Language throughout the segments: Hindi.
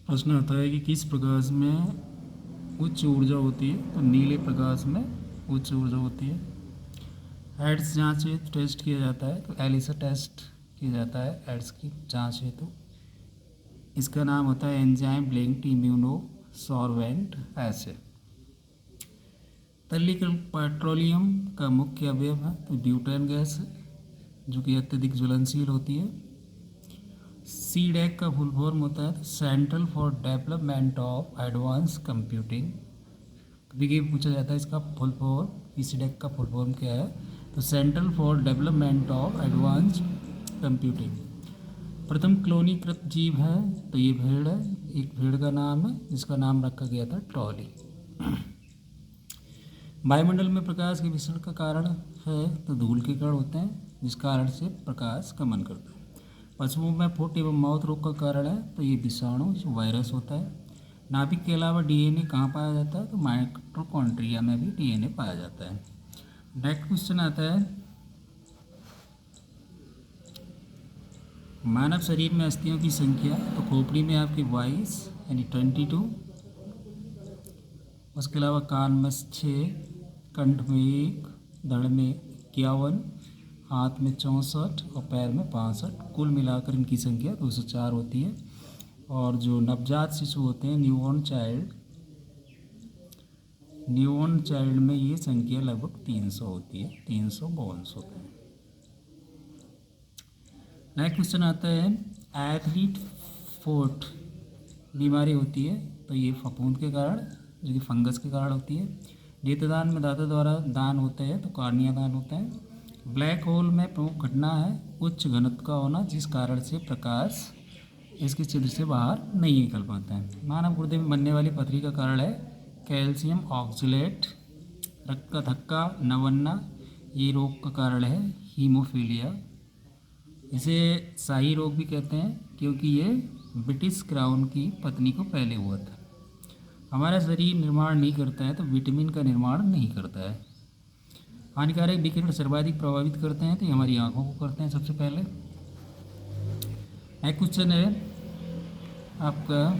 प्रश्न आता है कि किस प्रकाश में उच्च ऊर्जा होती है। तो नीले प्रकाश में उच्च ऊर्जा होती है। एड्स जांच हेतु टेस्ट किया जाता है तो एलिसा टेस्ट किया जाता है एड्स की जांच हेतु। इसका नाम होता है enzyme linked immunosorbent acid. तलीकरण पेट्रोलियम का मुख्य अवयव है तो ब्यूटेन गैस है जो कि अत्यधिक ज्वलनशील होती है। सीडेक का फुल फॉर्म होता है central for development of advance computing. कभी कभी पूछा जाता है इसका फुल फॉर्म, सीडेक का फुल फॉर्म क्या है। तो central for development of advance computing. प्रथम क्लोनीकृत जीव है तो ये भेड़ है। एक भेड़ का नाम है जिसका नाम रखा गया था ट्रॉली। वायुमंडल में प्रकाश के विसरण का कारण है तो धूल के कण होते हैं जिस कारण से प्रकाश गमन करता है। पशुओं में फुट एवं माउथ रोग का कारण है तो ये विषाणु जो वायरस होता है। नाभिक के अलावा डीएनए कहाँ पाया जाता है तो माइटोकॉन्ड्रिया में भी डीएनए पाया जाता है। नेक्स्ट क्वेश्चन आता है मानव शरीर में अस्थियों की संख्या। तो खोपड़ी में आपकी 22 यानी 22। उसके अलावा कान में 6, कंठ में 1, धड़ में 51, हाथ में 64 और पैर में 65। कुल मिलाकर इनकी संख्या 204 होती है। और जो नवजात शिशु होते हैं न्यूबॉर्न चाइल्ड में ये संख्या लगभग 300 होती है, 300 बोन्स होते हैं। नेक्स्ट क्वेश्चन आता है एथलीट फुट बीमारी होती है तो ये फफूंद के कारण जो कि फंगस के कारण होती है। नेत्रदान में दाता द्वारा दान होता है तो कार्निया दान होता है। ब्लैक होल में प्रमुख घटना है उच्च घनत्व का होना जिस कारण से प्रकाश इसके छिद्र से बाहर नहीं निकल पाता है। मानव गुर्दे में बनने वाली पथरी का कारण है कैल्शियम ऑक्सलेट। रक्त का थक्का न बनना ये रोग का कारण है हीमोफीलिया। इसे शाही रोग भी कहते हैं क्योंकि ये ब्रिटिश क्राउन की पत्नी को पहले हुआ था। हमारा शरीर निर्माण नहीं करता है तो विटामिन का निर्माण नहीं करता है। हानिकारक विकिरण सर्वाधिक प्रभावित करते हैं तो ये हमारी आंखों को करते हैं सबसे पहले। एक क्वेश्चन है आपका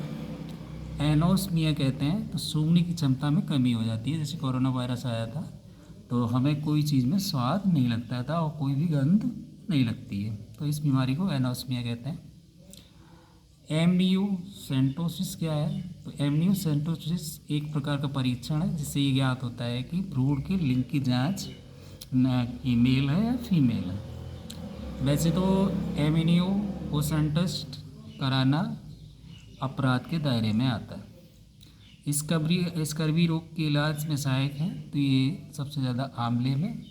एनोस्मिया कहते हैं तो सूंघने की क्षमता में कमी हो जाती है। जैसे कोरोना वायरस आया था तो हमें कोई चीज़ में स्वाद नहीं लगता था और कोई भी गंध नहीं लगती है तो इस बीमारी को एनोस्मिया कहते हैं। एमनियोसेंटोसिस क्या है तो एमनियोसेंटोसिस एक प्रकार का परीक्षण है जिससे ये ज्ञात होता है कि भ्रूण के लिंग की जांच कि मेल है या फीमेल है। वैसे तो एमनियोसेंटोसिस कराना अपराध के दायरे में आता है। स्कर्वी रोग के इलाज में सहायक है तो ये सबसे ज़्यादा आंवले में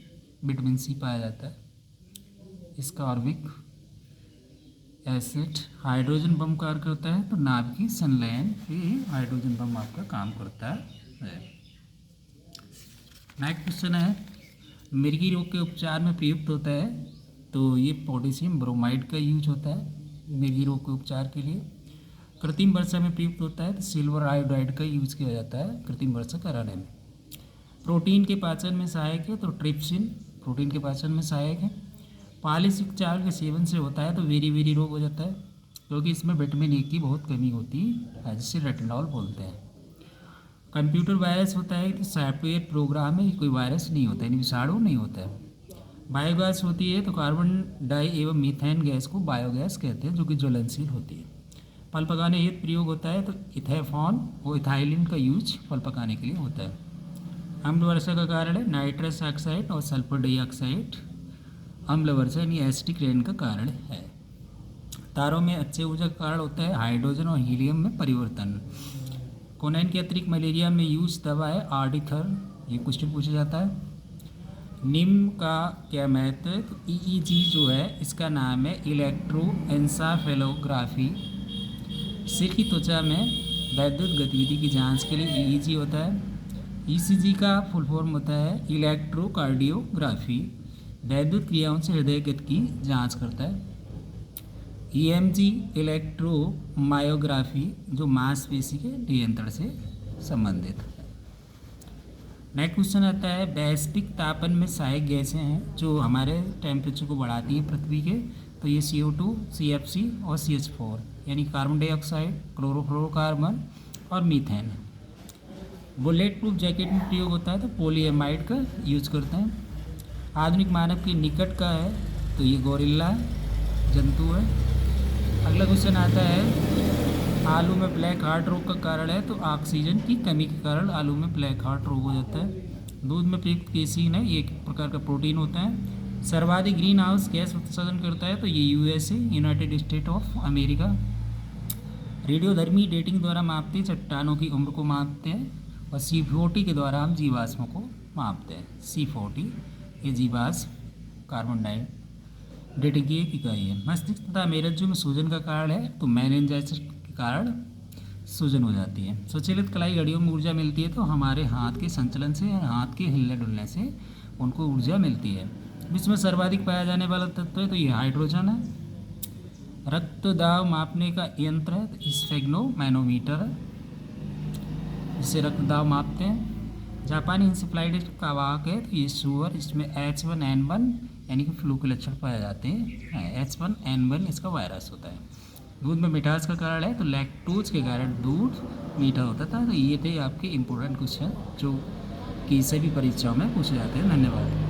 विटामिन सी पाया जाता है। स्कॉर्बिक एसिड हाइड्रोजन बम कार्य करता है तो नाभ की संलयन ये हाइड्रोजन बम आपका काम करता है। नेक्स्ट क्वेश्चन है मिर्गी रोग के उपचार में प्रयुक्त होता है तो ये पोटेशियम ब्रोमाइड का यूज होता है मिर्गी रोग के उपचार के लिए। कृत्रिम वर्षा में प्रयुक्त होता है तो सिल्वर आयोडाइड का यूज किया जाता है कृत्रिम वर्षा कराने में। प्रोटीन के पाचन में सहायक है तो ट्रिप्सिन प्रोटीन के पाचन में सहायक है। पॉलीसिलिक चावल के सेवन से होता है तो वेरी रोग हो जाता है क्योंकि इसमें विटामिन ए की बहुत कमी होती है जिसे रेटिनॉल बोलते हैं। कंप्यूटर वायरस होता है तो सॉफ्टवेयर प्रोग्राम है, कोई वायरस नहीं होता है, विषाणु नहीं होता है। बायोगैस होती है तो कार्बन डाई एवं मीथेन गैस को बायोगैस कहते हैं जो कि ज्वलनशील होती है। फल पकाने हेतु प्रयोग होता है तो इथेफॉन और इथाइलिन का यूज फल पकाने के लिए होता है। अम्ल वर्षा का कारण है नाइट्रस ऑक्साइड और सल्फर डाइऑक्साइड। अम्ल वर्षा यानी एसिडिक रेन का कारण है। तारों में अच्छे ऊर्जा का कारण होता है हाइड्रोजन और हीलियम में परिवर्तन। कोनाइन के अतिरिक्त मलेरिया में यूज दवा है आर्डिथर, ये क्वेश्चन पूछा जाता है। निम्न का क्या महत्व है तो ईईजी जो है इसका नाम है इलेक्ट्रोएन्सेफेलोग्राफी। सिर की त्वचा में वैद्युत गतिविधि की जांच के लिए ईईजी होता है। ईसीजी का फुल फॉर्म होता है इलेक्ट्रोकार्डियोग्राफी, वैद्युत क्रियाओं से हृदय गति की जांच करता है। ईएमजी इलेक्ट्रोमायोग्राफी जो मांसपेशी के नियंत्रण से संबंधित है। नेक्स्ट क्वेश्चन आता है वैश्विक तापन में सहायक गैसें हैं जो हमारे टेम्परेचर को बढ़ाती हैं पृथ्वी के तो ये CO2, CFC और CH4 यानी कार्बन डाइऑक्साइड, क्लोरोफ्लोरोकार्बन और मीथेन। बुलेट प्रूफ जैकेट में प्रयोग होता है तो पॉलीएमाइड का यूज करते हैं। आधुनिक मानव के निकट का है तो ये गोरिल्ला जंतु है। अगला क्वेश्चन आता है आलू में ब्लैक हार्ट रोग का कारण है तो ऑक्सीजन की कमी के कारण आलू में ब्लैक हार्ट रोग हो जाता है। दूध में प्रयुक्त केसीन है, ये एक प्रकार का प्रोटीन होता है। सर्वाधिक ग्रीन हाउस गैस उत्सर्जन करता है तो ये USA, United state of America. रेडियोधर्मी डेटिंग द्वारा मापते हैं चट्टानों की उम्र को मापते हैं। और C40 के द्वारा हम जीवाश्मों को मापते हैं। C40 ये जीवाश्म कार्बन डाइऑक्साइड डेटिंग की एक इकाई है। मस्तिष्क तथा मेरुज्जु में सूजन का कारण है तो मेनिंजाइटिस के कारण सूजन हो जाती है। स्वचालित कलाई घड़ियों में ऊर्जा मिलती है तो हमारे हाथ के संचलन से या हाथ के हिलने डुलने से उनको ऊर्जा मिलती है। विश्व में सर्वाधिक पाया जाने वाला तत्व है तो ये हाइड्रोजन है। रक्त दाब मापने का यंत्र है तो स्फेग्नोमैनोमीटर है, इससे रक्त दाब मापते हैं। जापानी इंसेफ्लाइटिस का वाहक है तो ये सुअर, इसमें H1N1 यानी कि फ्लू के लक्षण पाए जाते हैं। H1N1 इसका वायरस होता है। दूध में मिठास का कारण है तो लैक्टोज के कारण दूध मीठा होता था। तो ये थे आपके इम्पोर्टेंट क्वेश्चन जो कि सभी परीक्षाओं में पूछे जाते हैं। धन्यवाद।